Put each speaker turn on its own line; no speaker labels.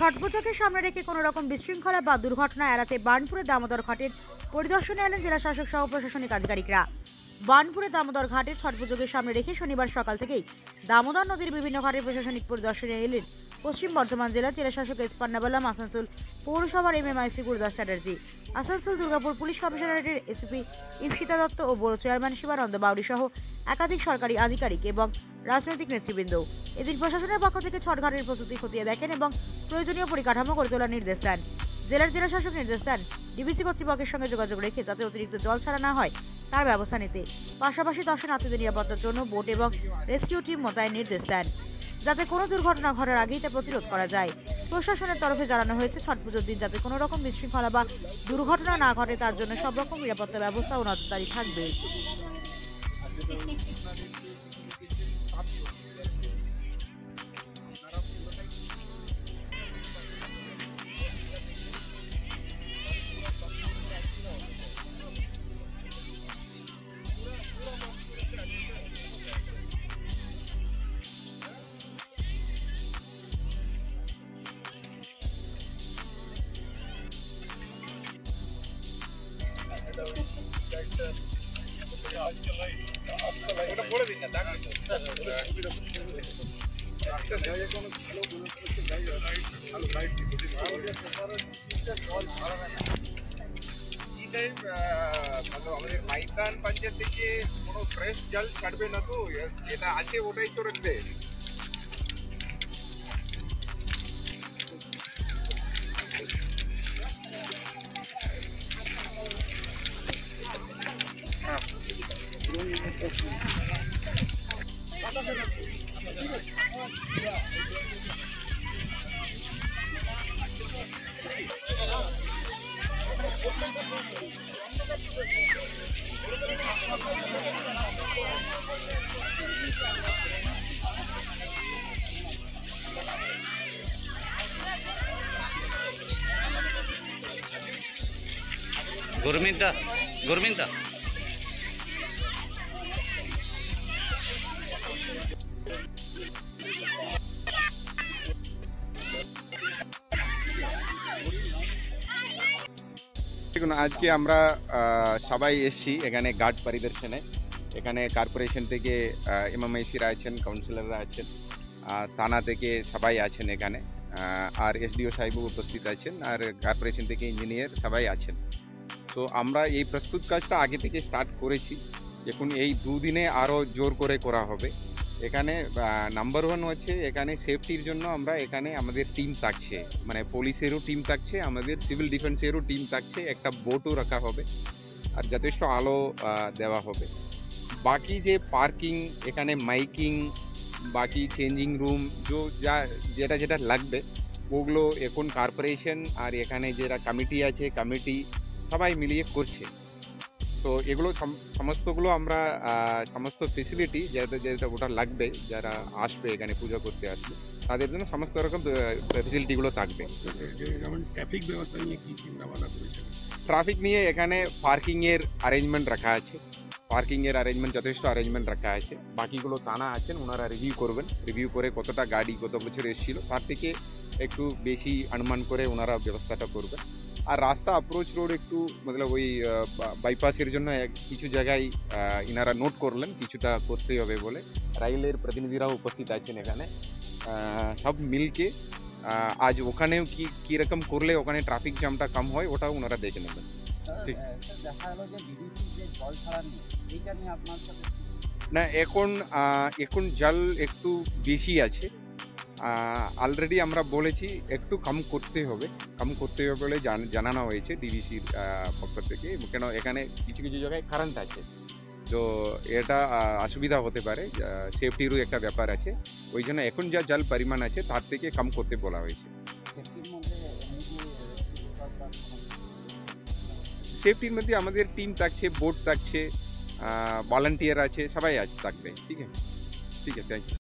ছট পুজোকে সামনে রেখে কোনো রকম বিশৃঙ্খলা বা দুর্ঘটনা এড়াতে বার্নপুরের দামোদর ঘাটের পরিদর্শনে এলেন জেলা শাসক সহ প্রশাসনিক আধিকারিকরা। বার্নপুরের দামোদর ঘাটের ছট পুজোকে সামনে রেখে শনিবার সকাল থেকেই দামোদর নদীর বিভিন্ন ঘাটের প্রশাসনিক পরিদর্শনে এলেন পশ্চিম বর্ধমান জেলা শাসক এস পান্নাবালাম, আসানসোল পৌরসভার MMIC গুরুদাস চ্যাটার্জি, আসানসোল দুর্গাপুর পুলিশ কমিশনারেটের এসপি ইপসিতা দত্ত ও বোর্ড চেয়ারম্যান শিবানন্দ বাউরি সহ একাধিক সরকারি আধিকারিক এবং রাজনৈতিক নেতৃবৃন্দ। এদিন প্রশাসনের পক্ষ থেকে ছট ঘাটের প্রস্তুতি খতিয়ে দেখেন এবং প্রয়োজনীয় পরিকাঠামো গড়ে তোলার নির্দেশ দেন। জেলা শাসক নির্দেশ দেন ডিবিসি কর্তৃপক্ষের সঙ্গে যোগাযোগ রেখে যাতে অতিরিক্ত জল ছাড়া না হয় তার ব্যবস্থা নিতে। পাশাপাশি দর্শনার্থীদের নিরাপত্তার জন্য বোট এবং রেস্কিউ টিম মোতায়েন নির্দেশ দেন যাতে কোনো দুর্ঘটনা ঘটার আগেই তা প্রতিরোধ করা যায়। প্রশাসনের তরফে জানানো হয়েছে ছট পুজোর দিন যাতে কোনো রকম বিশৃঙ্খলা বা দুর্ঘটনা না ঘটে তার জন্য সব রকম নিরাপত্তা ব্যবস্থা ও নজরদারি থাকবে।
আমাদের মাইদান পঞ্চায়েত থেকে কোনো ফ্রেশ জল ছাড়বে না, তো যেটা আছে ওটাই তো রাখবে।
Gurminta.
দেখুন, আজকে আমরা সবাই এসছি এখানে ঘাট পরিদর্শনে। এখানে কর্পোরেশন থেকে MMIC-রা আছেন, কাউন্সিলররা আছেন, থানা থেকে সবাই আছেন এখানে, আর SDO সাহেবও উপস্থিত আছেন, আর কর্পোরেশন থেকে ইঞ্জিনিয়ার সবাই আছেন। তো আমরা এই প্রস্তুত কাজটা আগে থেকে স্টার্ট করেছি। এখন এই দুদিনে আরও জোর করে করা হবে। এখানে নাম্বার 1 হচ্ছে এখানে সেফটির জন্য আমরা এখানে আমাদের টিম থাকছে, মানে পুলিশেরও টিম থাকছে, আমাদের সিভিল ডিফেন্সেরও টিম থাকছে, একটা বোটও রাখা হবে আর যথেষ্ট আলো দেওয়া হবে। বাকি যে পার্কিং, এখানে মাইকিং, বাকি চেঞ্জিং রুম যেটা লাগবে ওগুলো এখন কর্পোরেশন আর এখানে যারা কমিটি আছে কমিটি সবাই মিলিয়ে করছে। তো এগুলো সমস্তগুলো আমরা সমস্ত ফেসিলিটি যেটা ওটা লাগবে, যারা আসবে এখানে পূজা করতে আসবে তাদের জন্য সমস্ত রকম ফেসিলিটিগুলো থাকবে।
ট্রাফিক ব্যবস্থা নিয়ে কি চিন্তা ভাবনা করেছেন?
ট্রাফিক নিয়ে এখানে পার্কিংয়ের অ্যারেঞ্জমেন্ট রাখা আছে, যথেষ্ট অ্যারেঞ্জমেন্ট রাখা আছে। বাকিগুলো থানা আছেন, ওনারা রিভিউ করবেন, রিভিউ করে কতটা গাড়ি কত বছর এসেছিল তার থেকে একটু বেশি অনুমান করে ওনারা ব্যবস্থাটা করবেন। আর রাস্তা অ্যাপ্রোচ রোড একটু ওই বাইপাসের জন্য কিছু জায়গায় ইনারা নোট করলেন কিছুটা করতে হবে বলে। রাইলের প্রতিনিধিরাও উপস্থিত আছেন এখানে। সব মিলকে আজ ওখানেও কীরকম করলে ওখানে ট্রাফিক জ্যামটা কম হয় ওটাও ওনারা দেখে নেবেন। ঠিক না, এখন জল একটু বেশি আছে। অলরেডি আমরা বলেছি একটু কম করতে হবে বলে জানানো হয়েছে ডিবিসির পক্ষ থেকে, কেন এখানে কিছু জায়গায় কারেন্ট আছে, তো এটা অসুবিধা হতে পারে, সেফটিরও একটা ব্যাপার আছে। ওই জন্য এখন যা জল পরিমাণ আছে তার থেকে কম করতে বলা হয়েছে। সেফটির মধ্যে আমাদের টিম থাকছে, বোট থাকছে, ভলান্টিয়ার আছে, সবাই থাকবে। ঠিক আছে, থ্যাংক ইউ।